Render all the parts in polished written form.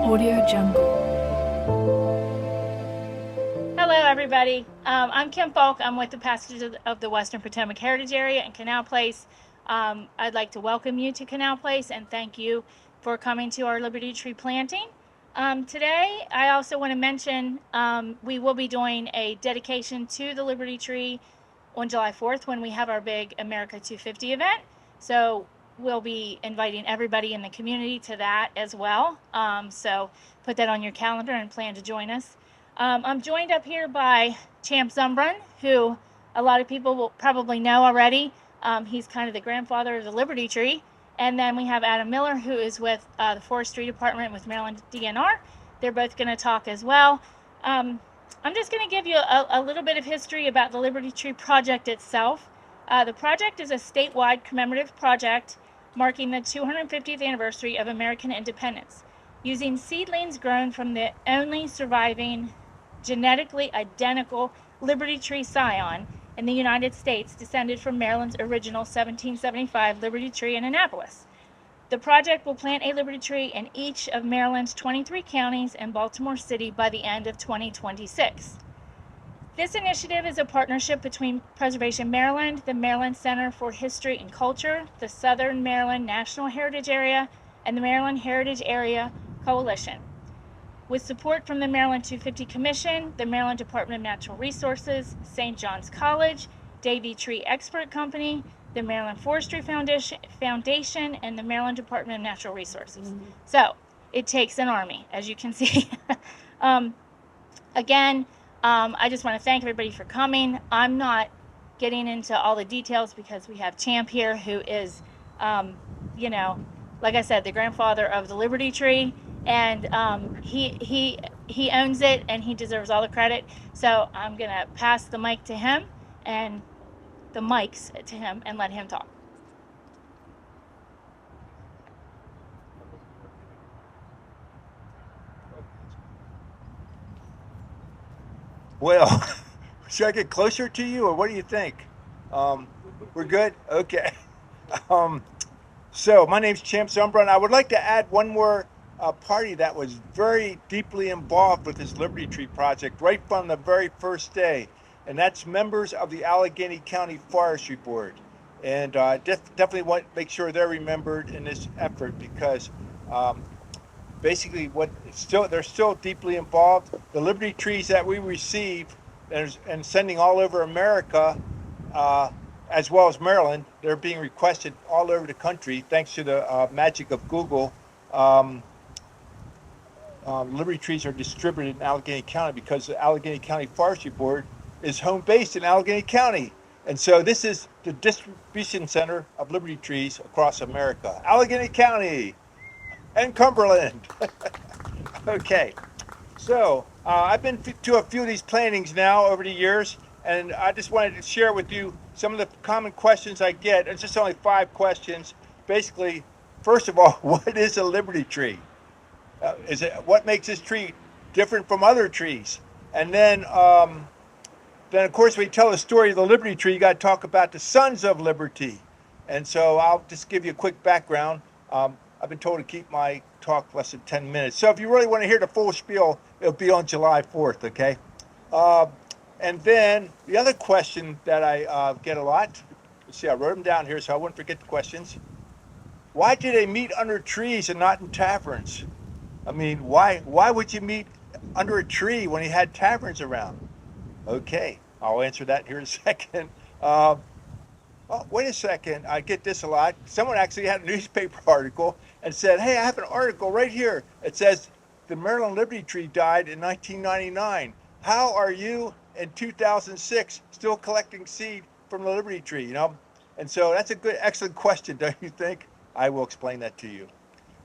Audio Jungle. Hello, everybody. I'm Kim Falk. I'm with the Pastors of the Western Potomac Heritage Area in Canal Place. I'd like to welcome you to Canal Place and thank you for coming to our Liberty Tree planting. Today, I also want to mention we will be doing a dedication to the Liberty Tree on July 4th when we have our big America 250 event. So we'll be inviting everybody in the community to that as well. So put that on your calendar and plan to join us. I'm joined up here by Champ Zumbrun, who a lot of people will probably know already. He's kind of the grandfather of the Liberty Tree. And then we have Adam Miller, who is with the Forestry Department with Maryland DNR. They're both going to talk as well. I'm just going to give you a little bit of history about the Liberty Tree project itself. The project is a statewide commemorative project marking the 250th anniversary of American independence, using seedlings grown from the only surviving genetically identical Liberty Tree scion in the United States, descended from Maryland's original 1775 Liberty Tree in Annapolis. The project will plant a Liberty Tree in each of Maryland's 23 counties and Baltimore City by the end of 2026. This initiative is a partnership between Preservation Maryland, the Maryland Center for History and Culture, the Southern Maryland National Heritage Area, and the Maryland Heritage Area Coalition, with support from the Maryland 250 Commission, the Maryland Department of Natural Resources, St. John's College, Davey Tree Expert Company, the Maryland Forestry Foundation, and the Maryland Department of Natural Resources. So it takes an army, as you can see. Again, I just want to thank everybody for coming. I'm not getting into all the details because we have Champ here, who is, like I said, the grandfather of the Liberty Tree, and he owns it, and he deserves all the credit. So I'm gonna pass the mic to him, and the mics to him, and let him talk. Well, should I get closer to you, or what do you think? We're good? Okay. So my name's Champ Zumbrun. I would like to add one more party that was very deeply involved with this Liberty Tree project right from the very first day, and that's members of the Allegany County Forestry Board. And definitely want to make sure they're remembered in this effort because basically they're still deeply involved. The Liberty trees that we receive and sending all over America, as well as Maryland, they're being requested all over the country thanks to the magic of Google. Liberty trees are distributed in Allegany County because the Allegany County Forestry Board is home based in Allegany County. And so this is the distribution center of Liberty trees across America. Allegany County and Cumberland. Okay, so I've been to a few of these plantings now over the years, and I just wanted to share with you some of the common questions I get. It's just only 5 questions. Basically, first of all, what is a Liberty tree? What makes this tree different from other trees? And then of course, when you tell the story of the Liberty tree, you got to talk about the Sons of Liberty. And so I'll just give you a quick background. I've been told to keep my talk less than 10 minutes. So if you really want to hear the full spiel, it'll be on July 4th, okay? And then the other question that I get a lot, let's see, I wrote them down here so I wouldn't forget the questions. Why do they meet under trees and not in taverns? I mean, why would you meet under a tree when you had taverns around? Okay, I'll answer that here in a second. Oh, wait a second, I get this a lot. Someone actually had a newspaper article and said, hey, I have an article right here. It says, the Maryland Liberty Tree died in 1999. How are you in 2006 still collecting seed from the Liberty Tree, you know? And so that's a good, excellent question, don't you think? I will explain that to you.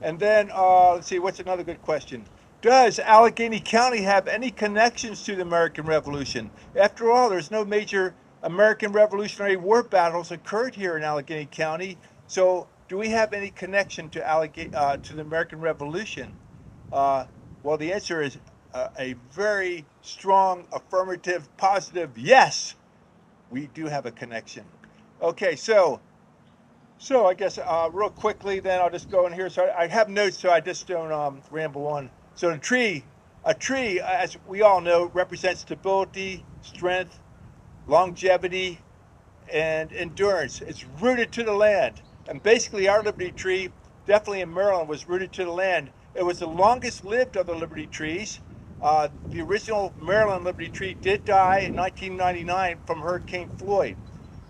And then, let's see, what's another good question? Does Allegany County have any connections to the American Revolution? After all, there's no major American Revolutionary War battles occurred here in Allegany County. So do we have any connection to the American Revolution? Well, the answer is a very strong, affirmative, positive yes. We do have a connection. Okay, so I guess real quickly, then I'll just go in here. So I have notes, so I just don't ramble on. So a tree, as we all know, represents stability, strength, longevity, and endurance. It's rooted to the land. And basically, our Liberty tree, definitely in Maryland, was rooted to the land. It was the longest lived of the Liberty trees. The original Maryland Liberty tree did die in 1999 from Hurricane Floyd,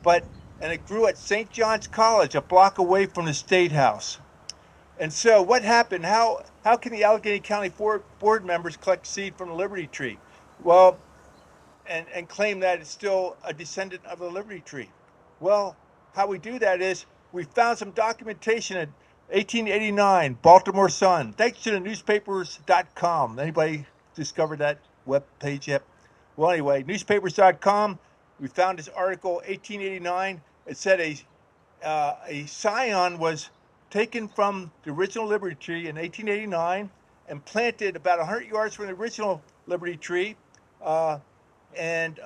and it grew at St. John's College, a block away from the State House. And so, what happened? How can the Allegany County Board members collect seed from the Liberty tree? Well, and claim that it's still a descendant of the Liberty tree. Well, how we do that is we found some documentation in 1889, Baltimore Sun. Thanks to the newspapers.com. Anybody discovered that web page yet? Well, anyway, newspapers.com. We found this article, 1889. It said a scion was taken from the original Liberty tree in 1889 and planted about 100 yards from the original Liberty tree. And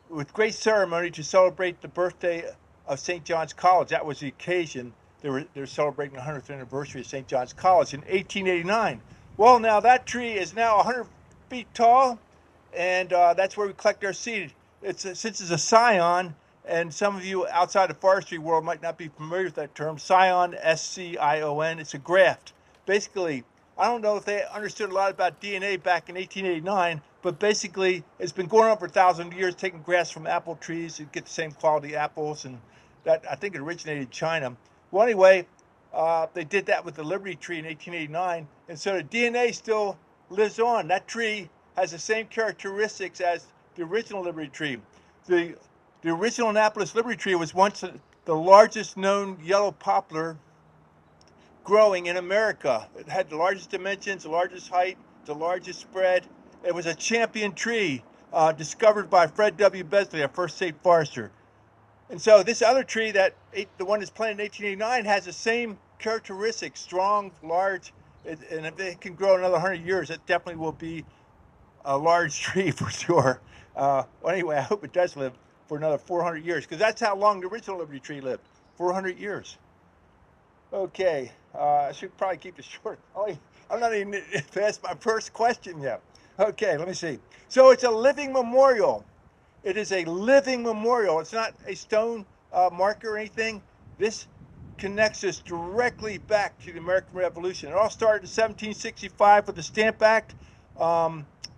with great ceremony to celebrate the birthday of St. John's College. That was the occasion. They're celebrating the 100th anniversary of St. John's College in 1889. Well, now that tree is now 100 feet tall, and that's where we collect our seed. Since it's a scion, and some of you outside the forestry world might not be familiar with that term, scion, S-C-I-O-N, it's a graft. Basically, I don't know if they understood a lot about DNA back in 1889, but basically it's been going on for 1,000 years, taking grass from apple trees to get the same quality apples, and that I think it originated in China. Well, anyway, they did that with the Liberty tree in 1889, and so the DNA still lives on. That tree has the same characteristics as the original Liberty tree. The original Annapolis Liberty tree was once the largest known yellow poplar growing in America. It had the largest dimensions, the largest height, the largest spread. It was a champion tree discovered by Fred W. Besley, a first state forester. And so this other tree, the one that's planted in 1889, has the same characteristics, strong, large, and if it can grow another 100 years, it definitely will be a large tree for sure. Well, anyway, I hope it does live for another 400 years, because that's how long the original Liberty tree lived, 400 years. Okay, I should probably keep this short. I'm not even past my first question yet. Okay, let me see. So it's a living memorial. It is a living memorial. It's not a stone marker or anything. This connects us directly back to the American Revolution. It all started in 1765 with the Stamp Act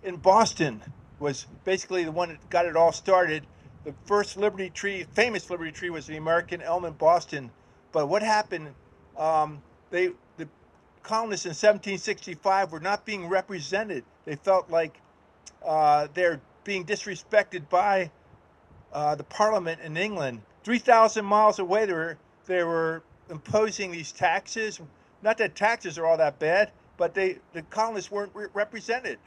in Boston. Was basically the one that got it all started. The first Liberty tree, famous Liberty tree, was the American elm in Boston. But what happened? The colonists in 1765 were not being represented. They felt like they're being disrespected by the Parliament in England. 3,000 miles away, they were imposing these taxes. Not that taxes are all that bad, but the colonists weren't represented,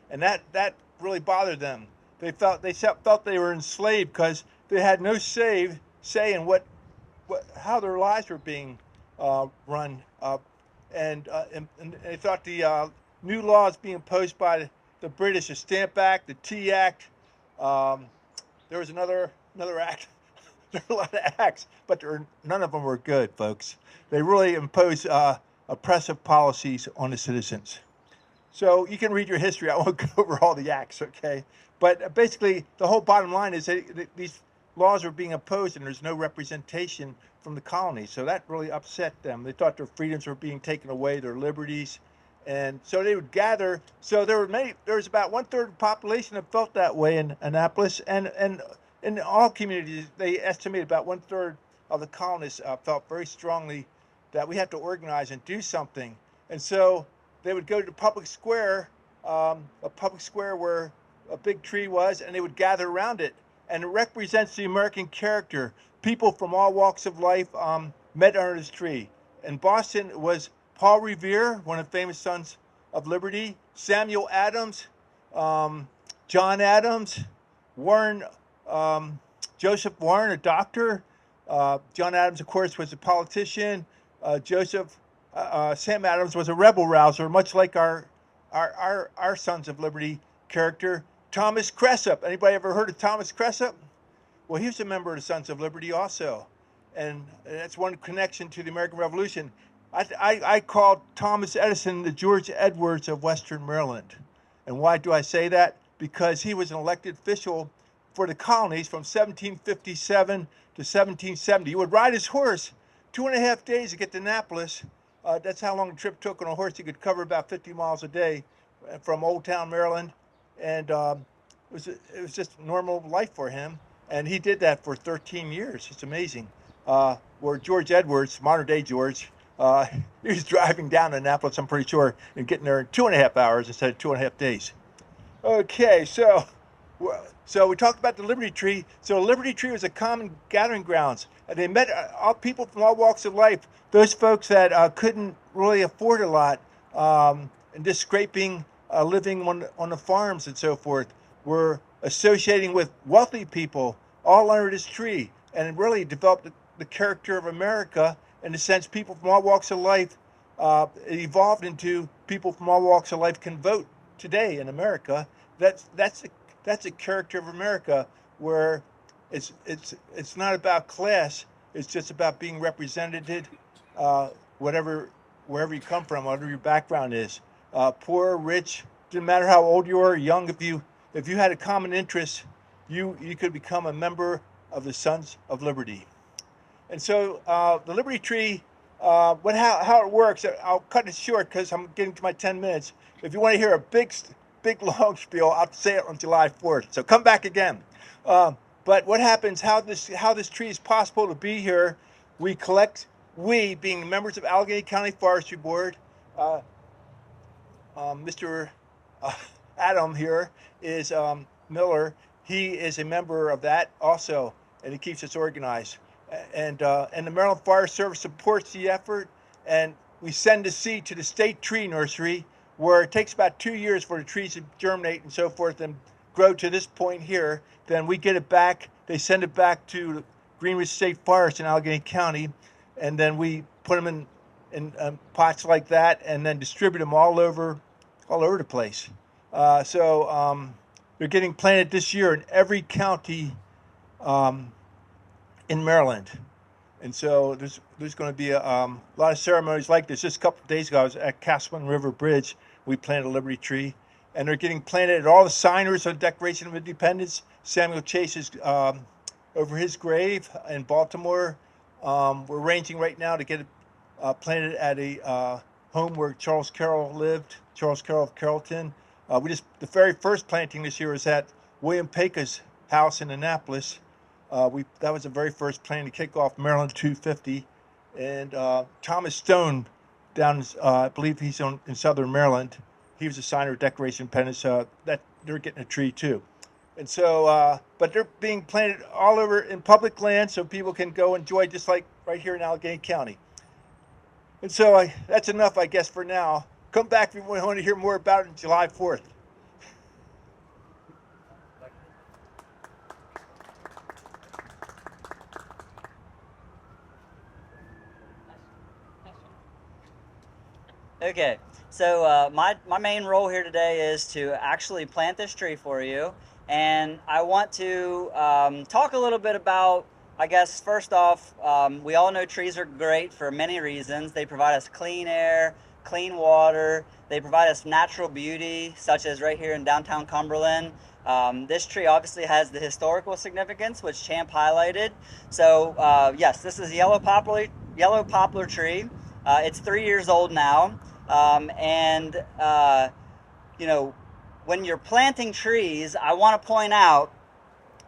and that really bothered them. They felt they were enslaved because they had no say in how their lives were being run, and they thought the new laws being imposed by the British, the Stamp Act, the Tea Act. There was another act. There are a lot of acts, but none of them were good, folks. They really imposed oppressive policies on the citizens. So you can read your history. I won't go over all the acts, okay? But basically, the whole bottom line is that these laws are being imposed and there's no representation from the colonies. So that really upset them. They thought their freedoms were being taken away, their liberties. And so they would gather. So there was about 1/3 of the population that felt that way in Annapolis. And in all communities, they estimate about 1/3 of the colonists felt very strongly that we have to organize and do something. And so they would go to the public square, a public square where a big tree was, and they would gather around it. And it represents the American character. People from all walks of life met under this tree. In Boston, it was Paul Revere, one of the famous sons of liberty, Samuel Adams, John Adams, Warren, Joseph Warren, a doctor. John Adams, of course, was a politician. Sam Adams was a rebel rouser, much like our Sons of Liberty character. Thomas Cressup. Anybody ever heard of Thomas Cressup? Well, he was a member of the Sons of Liberty also. And that's one connection to the American Revolution. I called Thomas Edison the George Edwards of Western Maryland. And why do I say that? Because he was an elected official for the colonies from 1757 to 1770. He would ride his horse 2.5 days to get to Annapolis. That's how long the trip took on a horse. He could cover about 50 miles a day from Old Town, Maryland. And it was just normal life for him. And he did that for 13 years. It's amazing. Where George Edwards, modern day George, he was driving down to Annapolis, I'm pretty sure, and getting there in 2.5 hours instead of 2.5 days. Okay, so we talked about the Liberty Tree. So the Liberty Tree was a common gathering grounds. And they met all people from all walks of life. Those folks that couldn't really afford a lot, and just scraping a living on the farms and so forth, were associating with wealthy people all under this tree. And it really developed the character of America in the sense people from all walks of life. It evolved into people from all walks of life can vote today in America. That's a character of America where it's not about class. It's just about being represented, wherever you come from, whatever your background is, poor, rich, didn't matter how old you are, young. If you had a common interest, you could become a member of the Sons of Liberty. And so the Liberty Tree, how it works, I'll cut it short because I'm getting to my 10 minutes. If you want to hear a big long spiel, I'll say it on July 4th. So come back again. But what happens, how this tree is possible to be here, we being members of Allegany County Forestry Board, Mr. Adam here is Miller. He is a member of that also, and he keeps us organized. And the Maryland Forest Service supports the effort, and we send the seed to the state tree nursery, where it takes about 2 years for the trees to germinate and so forth and grow to this point here. Then we get it back. They send it back to Greenwich State Forest in Allegany County, and then we put them in pots like that, and then distribute them all over the place. So they're getting planted this year in every county in Maryland. And so there's going to be a lot of ceremonies like this. Just a couple of days ago, I was at Castleman River Bridge. We planted a Liberty Tree, and they're getting planted at all the signers of the Declaration of Independence. Samuel Chase is over his grave in Baltimore. We're arranging right now to get it planted at a home where Charles Carroll lived, Charles Carroll of Carrollton. The very first planting this year was at William Paca's house in Annapolis. That was the very first planting to kick off Maryland 250. And Thomas Stone down, I believe he's in Southern Maryland. He was a signer of Declaration of Independence. That they're getting a tree too. And so, but they're being planted all over in public land so people can go enjoy, just like right here in Allegany County. And so that's enough, I guess, for now. Come back if you want to hear more about it on July 4th. Okay, so my main role here today is to actually plant this tree for you, and I want to talk a little bit about, I guess, first off, we all know trees are great for many reasons. They provide us clean air, clean water, they provide us natural beauty, such as right here in downtown Cumberland. This tree obviously has the historical significance, which Champ highlighted. So yes, this is a yellow poplar tree. It's 3 years old now. You know, when you're planting trees, I want to point out,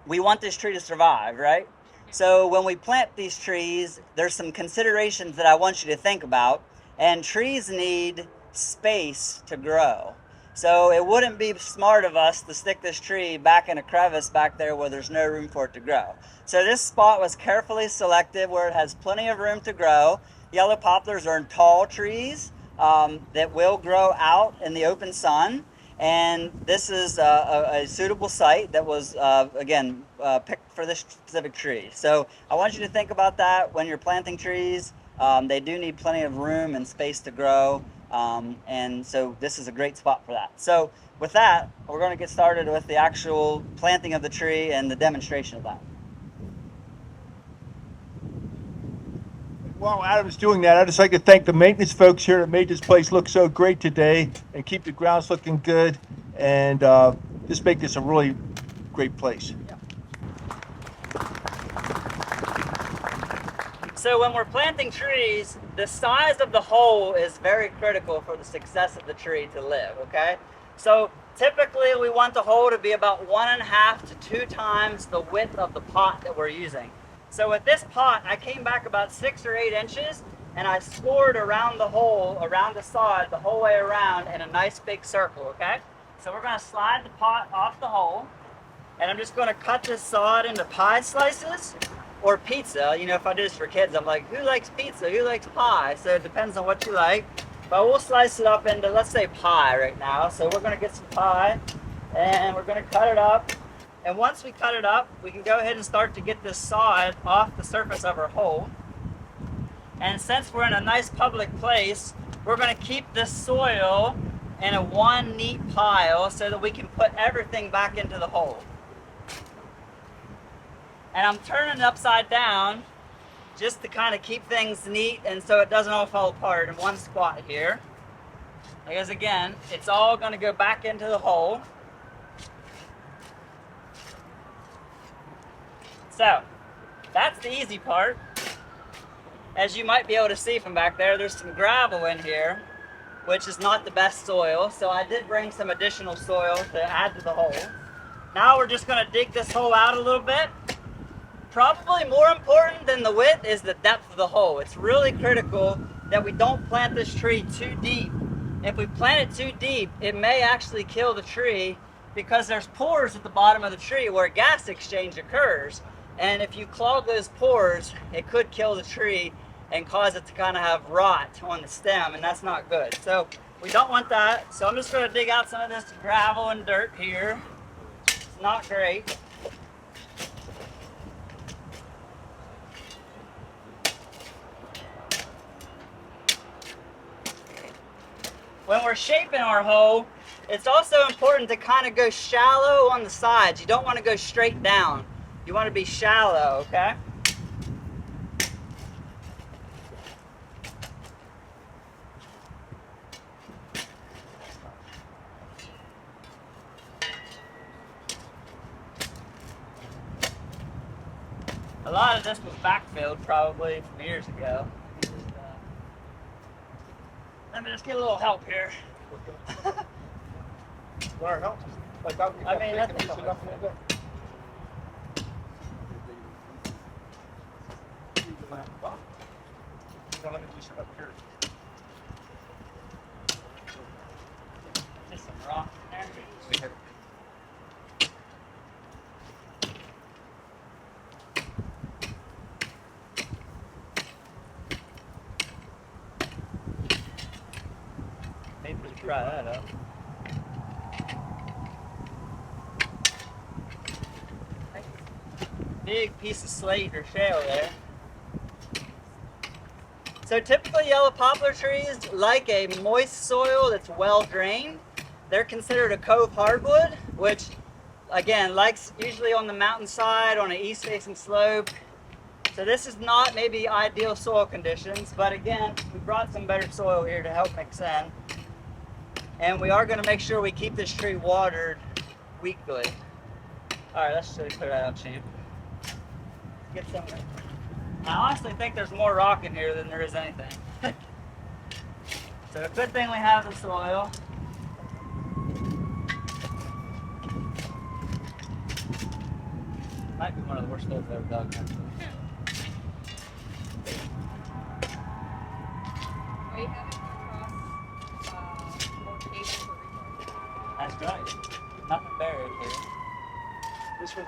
we want this tree to survive, right? So when we plant these trees, there's some considerations that I want you to think about, and trees need space to grow. So it wouldn't be smart of us to stick this tree back in a crevice back there where there's no room for it to grow. So this spot was carefully selected where it has plenty of room to grow. Yellow poplars are tall trees that will grow out in the open sun, and this is a suitable site that was picked for this specific tree. So I want you to think about that when you're planting trees. They do need plenty of room and space to grow, and so this is a great spot for that. So with that, we're going to get started with the actual planting of the tree and the demonstration of that. While Adam's doing that, I'd just like to thank the maintenance folks here that made this place look so great today and keep the grounds looking good and just make this a really great place. So when we're planting trees, the size of the hole is very critical for the success of the tree to live, okay? So typically we want the hole to be about 1.5 to 2 times the width of the pot that we're using. So with this pot, I came back about 6 or 8 inches and I scored around the hole, around the sod, the whole way around in a nice big circle, okay? So we're gonna slide the pot off the hole and I'm just gonna cut this sod into pie slices. Or pizza. You know, if I do this for kids, I'm like, who likes pizza? Who likes pie? So it depends on what you like. But we'll slice it up into, let's say, pie right now. So we're going to get some pie, and we're going to cut it up. And once we cut it up, we can go ahead and start to get this sod off the surface of our hole. And since we're in a nice public place, we're going to keep this soil in a one neat pile so that we can put everything back into the hole. And I'm turning it upside down just to kind of keep things neat and so it doesn't all fall apart in one spot here. Because again, it's all going to go back into the hole. So, that's the easy part. As you might be able to see from back there, there's some gravel in here, which is not the best soil. So I did bring some additional soil to add to the hole. Now we're just going to dig this hole out a little bit. Probably more important than the width is the depth of the hole. It's really critical that we don't plant this tree too deep. If we plant it too deep, it may actually kill the tree because there's pores at the bottom of the tree where gas exchange occurs. And if you clog those pores, it could kill the tree and cause it to kind of have rot on the stem, and that's not good. So we don't want that. So I'm just going to dig out some of this gravel and dirt here. It's not great. When we're shaping our hole, it's also important to kind of go shallow on the sides. You don't want to go straight down. You want to be shallow, okay? A lot of this was backfilled probably from years ago. Let me just get a little help here. Want our help? Like, I mean, that's enough of that. Let me do some up here. Just some rock in there. Maybe we should try that up. Big piece of slate or shale there. So typically yellow poplar trees like a moist soil that's well drained. They're considered a cove hardwood, which again likes usually on the mountainside on an east facing slope. So this is not maybe ideal soil conditions, but again, we brought some better soil here to help mix in. And we are going to make sure we keep this tree watered weekly. All right, let's clear that out, champ. Get some. I honestly think there's more rock in here than there is anything. So a good thing we have the soil. Might be one of the worst holes I've ever dug. Are you having across more tables or recording? That's right. Nothing buried here. This was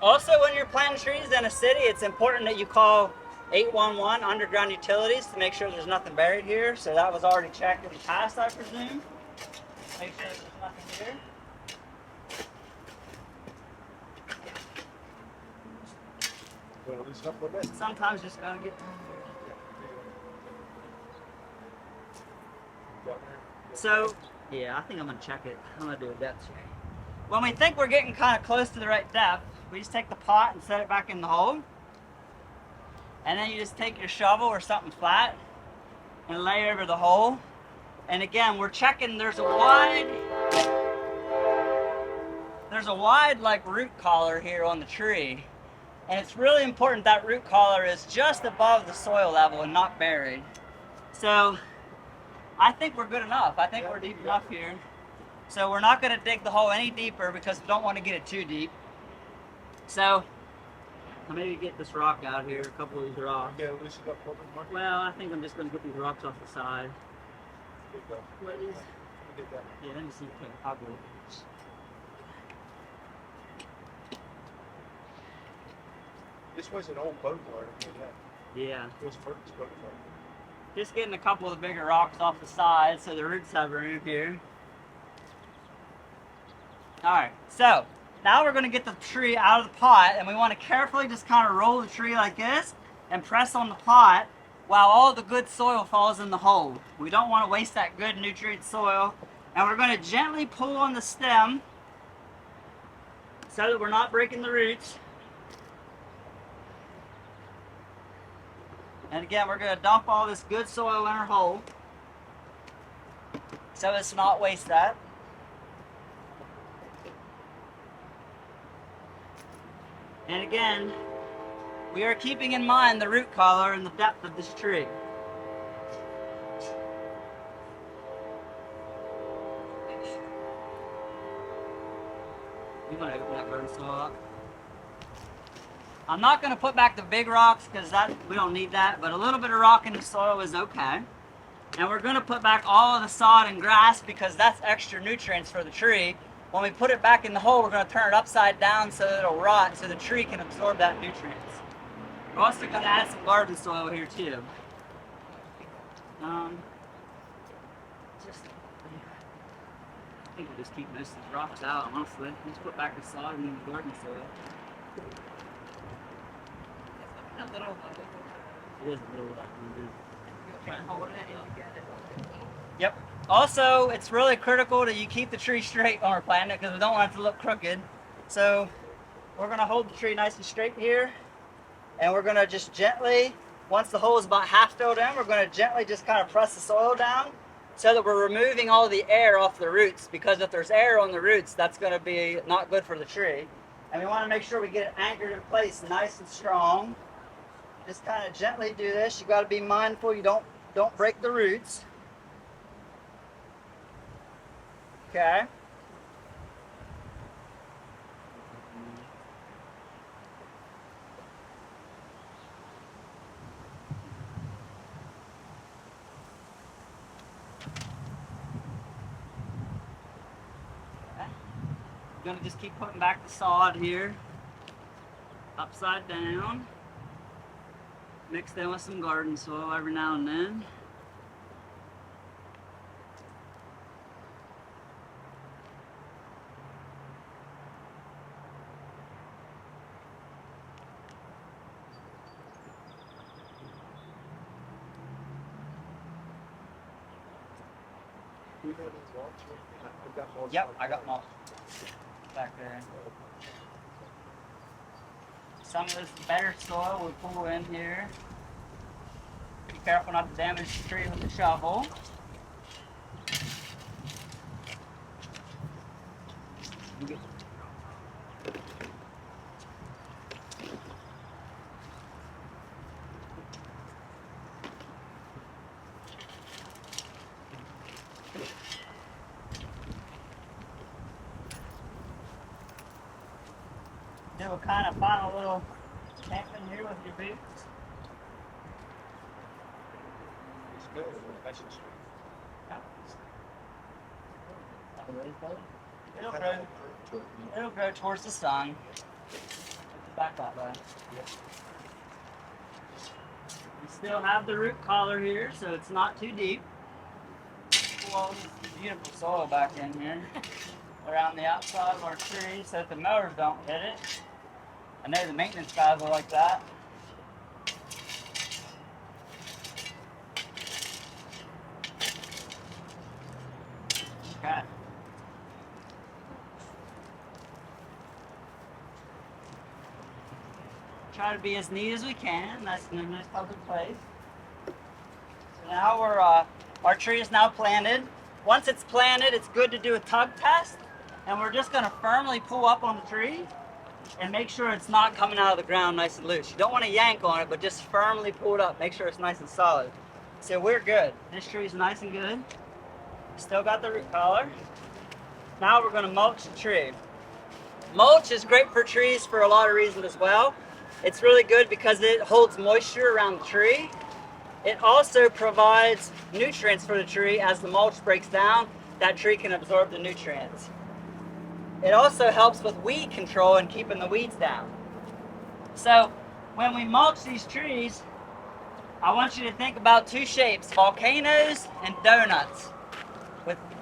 Also, when you're planting trees in a city, it's important that you call 811 underground utilities to make sure there's nothing buried here. So that was already checked in the past, I presume. Make sure there's nothing here. Well, loosen up a little bit. Sometimes just gotta get. So, yeah, I think I'm gonna check it. I'm gonna do a depth check. When we think we're getting kind of close to the right depth, we just take the pot and set it back in the hole. And then you just take your shovel or something flat and lay over the hole. And again, we're checking there's a wide like root collar here on the tree. And it's really important that root collar is just above the soil level and not buried. So I think we're good enough. I think we're deep enough here. So we're not going to dig the hole any deeper because we don't want to get it too deep. So I'll maybe get this rock out here, a couple of these rocks. Yeah, loosen it up a little bit more. Well, I think I'm just going to get these rocks off the side. There you go. What is? Get that. Yeah, let me see if I can poplar. This was an old boat yard. Yeah. It was Ferguson's boat yard. Just getting a couple of the bigger rocks off the side so the roots have room here. Alright, so now we're going to get the tree out of the pot, and we want to carefully just kind of roll the tree like this and press on the pot while all the good soil falls in the hole. We don't want to waste that good nutrient soil. And we're going to gently pull on the stem so that we're not breaking the roots. And again, we're going to dump all this good soil in our hole so as to not waste that. And again, we are keeping in mind the root collar and the depth of this tree. You want to open that burn soil up? I'm not going to put back the big rocks because we don't need that, but a little bit of rock in the soil is okay. And we're going to put back all of the sod and grass because that's extra nutrients for the tree. When we put it back in the hole, we're going to turn it upside down so that it'll rot so the tree can absorb that nutrients. We're also going to add some garden soil here too. I think we'll just keep most of these rocks out, honestly. Just put back the sod and the garden soil. It is a little. Yep. Also, it's really critical that you keep the tree straight when we're planting it because we don't want it to look crooked. So we're going to hold the tree nice and straight here. And we're going to just gently, once the hole is about half filled in, we're going to gently just kind of press the soil down so that we're removing all the air off the roots, because if there's air on the roots, that's going to be not good for the tree. And we want to make sure we get it anchored in place nice and strong. Just kind of gently do this. You got to be mindful you don't break the roots. Okay. I'm going to just keep putting back the sod here, upside down, mixed in with some garden soil every now and then. Yep, I got mulch back there. Some of this better soil we'll pull in here. Be careful not to damage the tree with the shovel. Do a kind of final little tapping here with your boots. It's good. Nice and straight. It'll grow towards the sun. Back that way. We still have the root collar here, so it's not too deep. Pull all this beautiful soil back in here around the outside of our tree so that the mowers don't hit it. I know the maintenance guys will like that. Okay. Try try to be as neat as we can. That's in a nice public place. So now our tree is now planted. Once it's planted, it's good to do a tug test, and we're just going to firmly pull up on the tree and make sure it's not coming out of the ground nice and loose. You don't want to yank on it, but just firmly pull it up. Make sure it's nice and solid. So we're good. This tree is nice and good. Still got the root collar. Now we're going to mulch the tree. Mulch is great for trees for a lot of reasons as well. It's really good because it holds moisture around the tree. It also provides nutrients for the tree. As the mulch breaks down, that tree can absorb the nutrients. It also helps with weed control and keeping the weeds down. So when we mulch these trees, I want you to think about two shapes, volcanoes and donuts.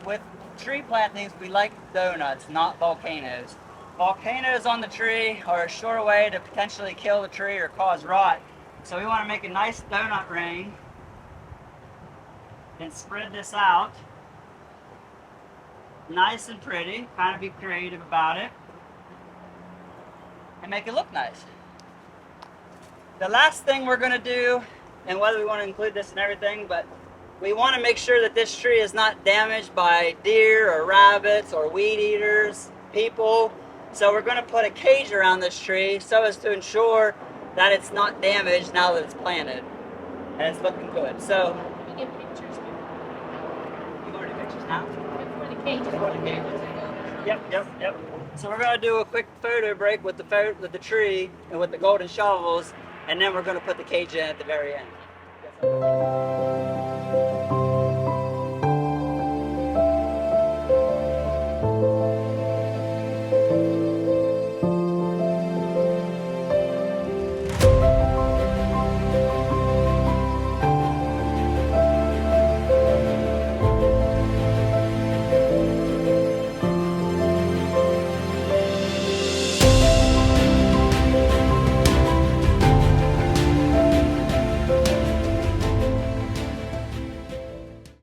With tree plantings, we like donuts, not volcanoes. Volcanoes on the tree are a sure way to potentially kill the tree or cause rot. So we want to make a nice donut ring and spread this out nice and pretty, kind of be creative about it, and make it look nice. The last thing we're going to do, and whether we want to include this and everything, but we want to make sure that this tree is not damaged by deer or rabbits or weed eaters, people. So we're going to put a cage around this tree so as to ensure that it's not damaged now that it's planted. And it's looking good. So, We get pictures you want to do pictures now? before the cage. Before the cage. Yep. So we're going to do a quick photo break with the tree and with the golden shovels, and then we're going to put the cage in at the very end.